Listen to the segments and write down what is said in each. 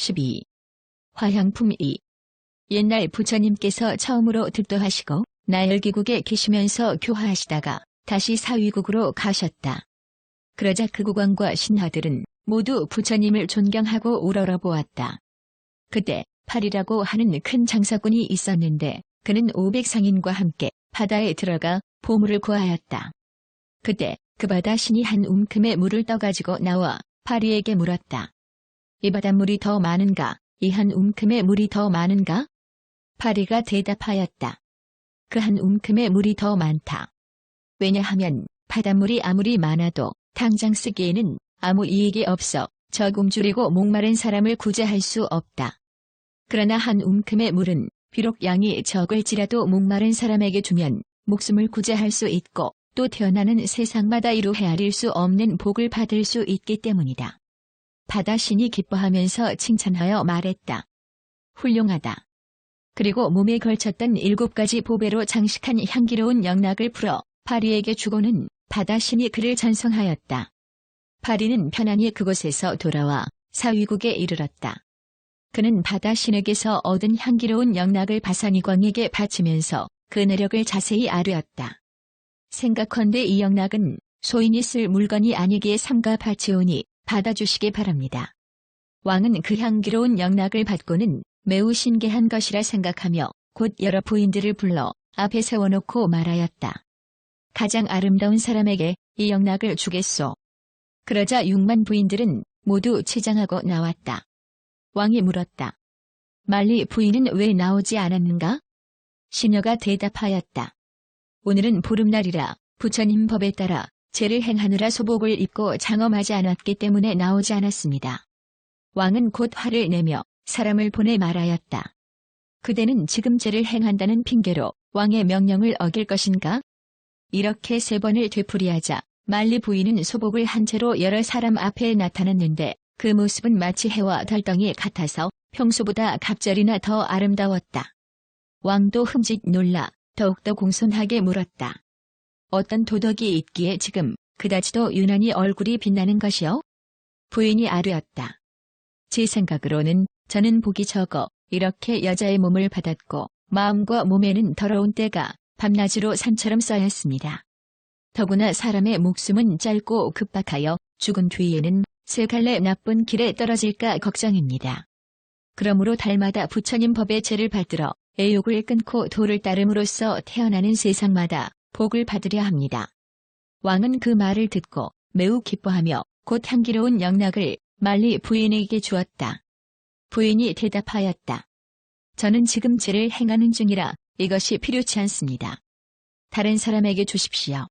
12. 화향품 2. 옛날 부처님께서 처음으로 득도하시고 나열기국에 계시면서 교화하시다가 다시 사위국으로 가셨다. 그러자 그 국왕과 신하들은 모두 부처님을 존경하고 우러러보았다. 그때 팔이라고 하는 큰 장사꾼이 있었는데 그는 500상인과 함께 바다에 들어가 보물을 구하였다. 그때 그 바다 신이 한 움큼의 물을 떠가지고 나와 파리에게 물었다. 이 바닷물이 더 많은가? 이 한 움큼의 물이 더 많은가? 파리가 대답하였다. 그 한 움큼의 물이 더 많다. 왜냐하면 바닷물이 아무리 많아도 당장 쓰기에는 아무 이익이 없어 저 굶주리고 목마른 사람을 구제할 수 없다. 그러나 한 움큼의 물은 비록 양이 적을지라도 목마른 사람에게 주면 목숨을 구제할 수 있고 또 태어나는 세상마다 이루 헤아릴 수 없는 복을 받을 수 있기 때문이다. 바다신이 기뻐하면서 칭찬하여 말했다. 훌륭하다. 그리고 몸에 걸쳤던 7가지 보배로 장식한 향기로운 영락을 풀어 파리에게 주고는 바다신이 그를 찬송하였다. 파리는 편안히 그곳에서 돌아와 사위국에 이르렀다. 그는 바다신에게서 얻은 향기로운 영락을 바사니광에게 바치면서 그 내력을 자세히 아뢰었다. 생각컨대 이 영락은 소인이 쓸 물건이 아니기에 삼가 바치오니 받아주시기 바랍니다. 왕은 그 향기로운 영락을 받고는 매우 신기한 것이라 생각하며 곧 여러 부인들을 불러 앞에 세워놓고 말하였다. 가장 아름다운 사람에게 이 영락을 주겠소. 그러자 6만 부인들은 모두 치장하고 나왔다. 왕이 물었다. 말리 부인은 왜 나오지 않았는가? 시녀가 대답하였다. 오늘은 보름날이라 부처님 법에 따라 제를 행하느라 소복을 입고 장엄하지 않았기 때문에 나오지 않았습니다. 왕은 곧 화를 내며 사람을 보내 말하였다. 그대는 지금 제를 행한다는 핑계로 왕의 명령을 어길 것인가? 이렇게 3번을 되풀이하자 말리 부인은 소복을 한 채로 여러 사람 앞에 나타났는데 그 모습은 마치 해와 달덩이 같아서 평소보다 갑절이나 더 아름다웠다. 왕도 흠짓 놀라 더욱더 공손하게 물었다. 어떤 도덕이 있기에 지금 그다지도 유난히 얼굴이 빛나는 것이요? 부인이 아뢰었다. 제 생각으로는 저는 복이 적어 이렇게 여자의 몸을 받았고 마음과 몸에는 더러운 때가 밤낮으로 산처럼 쌓였습니다. 더구나 사람의 목숨은 짧고 급박하여 죽은 뒤에는 3갈래 나쁜 길에 떨어질까 걱정입니다. 그러므로 달마다 부처님 법의 죄를 받들어 애욕을 끊고 도를 따름으로써 태어나는 세상마다 복을 받으려 합니다. 왕은 그 말을 듣고 매우 기뻐하며 곧 향기로운 영락을 말리 부인에게 주었다. 부인이 대답하였다. 저는 지금 죄를 행하는 중이라 이것이 필요치 않습니다. 다른 사람에게 주십시오.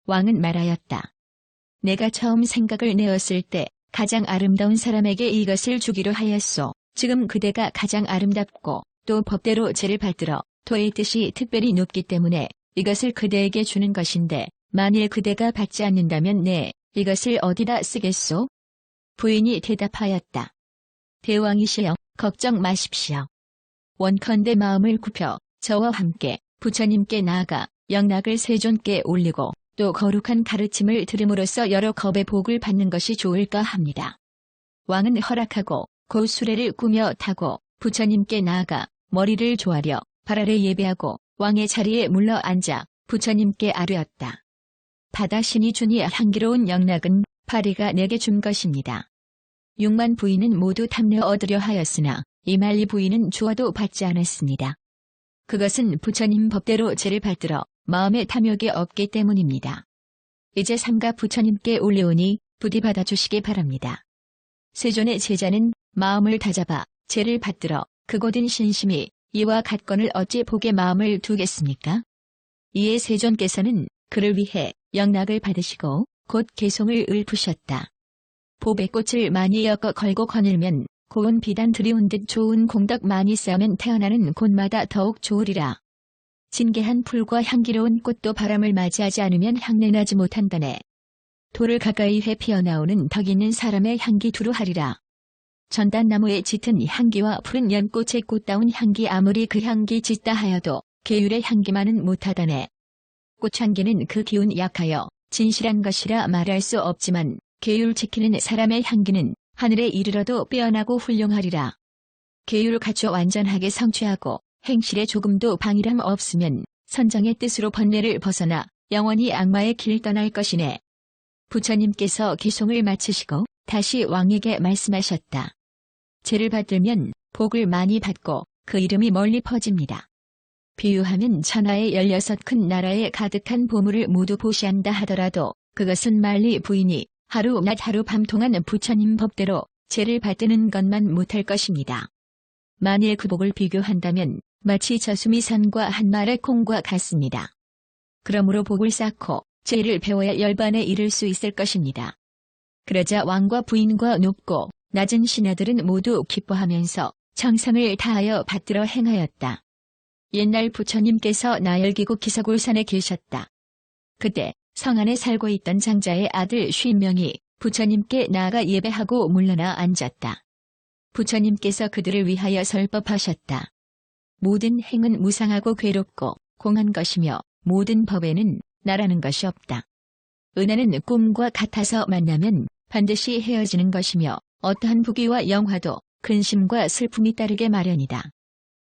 왕은 말하였다. 내가 처음 생각을 내었을 때 가장 아름다운 사람에게 이것을 주기로 하였소. 지금 그대가 가장 아름답고 또 법대로 죄를 받들어 도의 뜻이 특별히 높기 때문에 이것을 그대에게 주는 것인데 만일 그대가 받지 않는다면 이것을 어디다 쓰겠소? 부인이 대답하였다. 대왕이시여 걱정 마십시오. 원컨대 마음을 굽혀 저와 함께 부처님께 나아가 영락을 세존께 올리고 또 거룩한 가르침을 들음으로써 여러 겁의 복을 받는 것이 좋을까 합니다. 왕은 허락하고 곧 수레를 꾸며 타고 부처님께 나아가 머리를 조아려 발 아래 예배하고 왕의 자리에 물러 앉아 부처님께 아뢰었다. 바다신이 주니 향기로운 영락은 파리가 내게 준 것입니다. 6만 부인은 모두 탐내 얻으려 하였으나 이말리 부인은 주어도 받지 않았습니다. 그것은 부처님 법대로 죄를 받들어 마음에 탐욕이 없기 때문입니다. 이제 삼가 부처님께 올려오니 부디 받아주시기 바랍니다. 세존의 제자는 마음을 다잡아 죄를 받들어 그곳은 신심이 이와 같건을 어찌 복의 마음을 두겠습니까? 이에 세존께서는 그를 위해 영락을 받으시고 곧 개송을 읊으셨다. 보배 꽃을 많이 엮어 걸고 거닐면 고운 비단 들이운 듯 좋은 공덕 많이 쌓으면 태어나는 곳마다 더욱 좋으리라. 진개한 풀과 향기로운 꽃도 바람을 맞이하지 않으면 향내나지 못한다네. 돌을 가까이 해 피어나오는 덕 있는 사람의 향기 두루하리라. 전단나무에 짙은 향기와 푸른 연꽃의 꽃다운 향기 아무리 그 향기 짙다 하여도 계율의 향기만은 못하다네. 꽃향기는 그 기운 약하여 진실한 것이라 말할 수 없지만 계율 지키는 사람의 향기는 하늘에 이르러도 빼어나고 훌륭하리라. 계율을 갖춰 완전하게 성취하고 행실에 조금도 방일함 없으면 선정의 뜻으로 번뇌를 벗어나 영원히 악마의 길 떠날 것이네. 부처님께서 기송을 마치시고 다시 왕에게 말씀하셨다. 죄를 받들면 복을 많이 받고 그 이름이 멀리 퍼집니다. 비유하면 천하의 16 큰 나라에 가득한 보물을 모두 보시한다 하더라도 그것은 만리 부인이 하루 낮 하루 밤 동안 부처님 법대로 죄를 받드는 것만 못할 것입니다. 만일 그 복을 비교한다면 마치 저수미산과 한 마리 콩과 같습니다. 그러므로 복을 쌓고 죄를 배워야 열반에 이를 수 있을 것입니다. 그러자 왕과 부인과 높고 낮은 신하들은 모두 기뻐하면서 정성을 다하여 받들어 행하였다. 옛날 부처님께서 나열기국 기서굴산에 계셨다. 그때 성 안에 살고 있던 장자의 아들 50명이 부처님께 나아가 예배하고 물러나 앉았다. 부처님께서 그들을 위하여 설법하셨다. 모든 행은 무상하고 괴롭고 공한 것이며 모든 법에는 나라는 것이 없다. 은하는 꿈과 같아서 만나면 반드시 헤어지는 것이며 어떠한 부귀와 영화도 근심과 슬픔이 따르게 마련이다.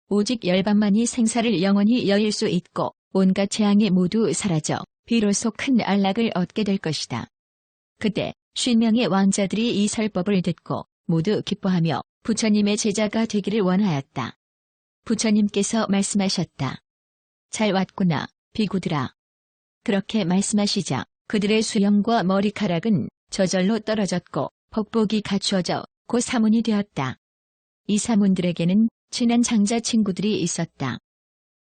오직 열반만이 생사를 영원히 여일 수 있고 온갖 재앙이 모두 사라져 비로소 큰 안락을 얻게 될 것이다. 그때 50명의 왕자들이 이 설법을 듣고 모두 기뻐하며 부처님의 제자가 되기를 원하였다. 부처님께서 말씀하셨다. 잘 왔구나, 비구들아. 그렇게 말씀하시자 그들의 수염과 머리카락은 저절로 떨어졌고 복복이 갖추어져 곧 사문이 되었다. 이 사문들에게는 친한 장자 친구들이 있었다.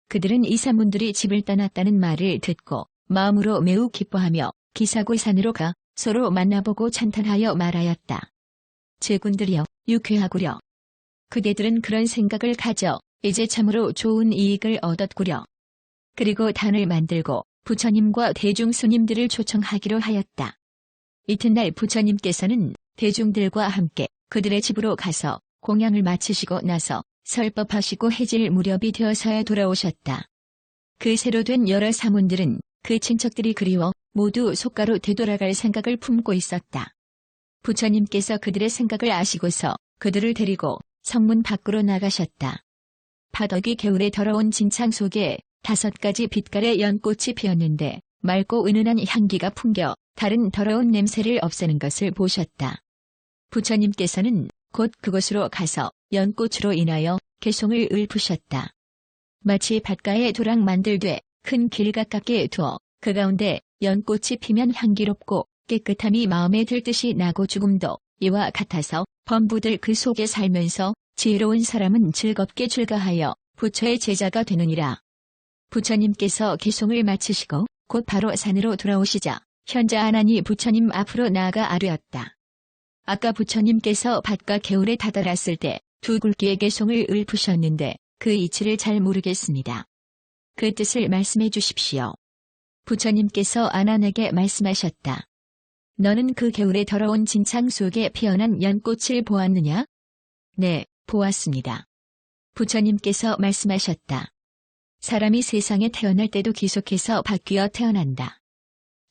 그들은 이 사문들이 집을 떠났다는 말을 듣고 마음으로 매우 기뻐하며 기사굴산으로 가 서로 만나보고 찬탄하여 말하였다. 제군들이여, 유쾌하구려. 그대들은 그런 생각을 가져 이제 참으로 좋은 이익을 얻었구려. 그리고 단을 만들고 부처님과 대중 스님들을 초청하기로 하였다. 이튿날 부처님께서는 대중들과 함께 그들의 집으로 가서 공양을 마치시고 나서 설법하시고 해질 무렵이 되어서야 돌아오셨다. 그 새로 된 여러 사문들은 그 친척들이 그리워 모두 속가로 되돌아갈 생각을 품고 있었다. 부처님께서 그들의 생각을 아시고서 그들을 데리고 성문 밖으로 나가셨다. 바덕이 겨울에 더러운 진창 속에 5가지 빛깔의 연꽃이 피었는데 맑고 은은한 향기가 풍겨 다른 더러운 냄새를 없애는 것을 보셨다. 부처님께서는 곧 그곳으로 가서 연꽃으로 인하여 개송을 읊으셨다. 마치 밭가에 도랑 만들되 큰 길 가깝게 두어 그 가운데 연꽃이 피면 향기롭고 깨끗함이 마음에 들듯이 나고 죽음도 이와 같아서 범부들 그 속에 살면서 지혜로운 사람은 즐겁게 출가하여 부처의 제자가 되느니라. 부처님께서 개송을 마치시고 곧 바로 산으로 돌아오시자 현자 아난이 부처님 앞으로 나아가 아뢰었다. 아까 부처님께서 밭과 개울에 다다랐을 때 두 굵기의 개송을 읊으셨는데 그 이치를 잘 모르겠습니다. 그 뜻을 말씀해 주십시오. 부처님께서 아난에게 말씀하셨다. 너는 그 개울의 더러운 진창 속에 피어난 연꽃을 보았느냐? 네, 보았습니다. 부처님께서 말씀하셨다. 사람이 세상에 태어날 때도 기속해서 바뀌어 태어난다.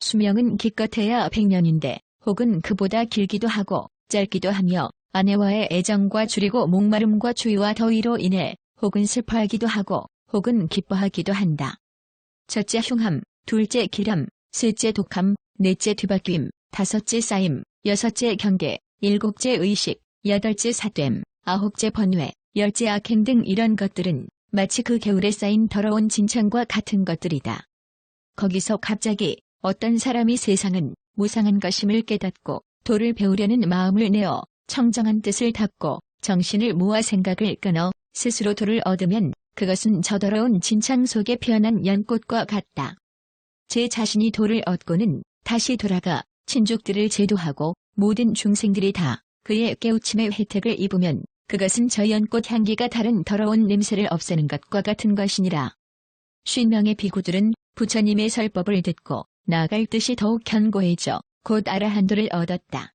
수명은 기껏해야 100년인데 혹은 그보다 길기도 하고 짧기도 하며 아내와의 애정과 줄이고 목마름과 추위와 더위로 인해 혹은 슬퍼하기도 하고 혹은 기뻐하기도 한다. 첫째 흉함, 둘째 기람, 셋째 독함, 넷째 뒤바뀜, 다섯째 쌓임, 여섯째 경계, 일곱째 의식, 여덟째 사됨, 아홉째 번뇌, 열째 악행 등 이런 것들은 마치 그 개울에 쌓인 더러운 진창과 같은 것들이다. 거기서 갑자기 어떤 사람이 세상은 무상한 것임을 깨닫고 도를 배우려는 마음을 내어 청정한 뜻을 닫고 정신을 모아 생각을 끊어 스스로 도를 얻으면 그것은 저 더러운 진창 속에 피어난 연꽃과 같다. 제 자신이 도를 얻고는 다시 돌아가 친족들을 제도하고 모든 중생들이 다 그의 깨우침의 혜택을 입으면 그것은 저 연꽃 향기가 다른 더러운 냄새를 없애는 것과 같은 것이니라. 50명의 비구들은 부처님의 설법을 듣고 나아갈 뜻이 더욱 견고해져 곧 아라한도를 얻었다.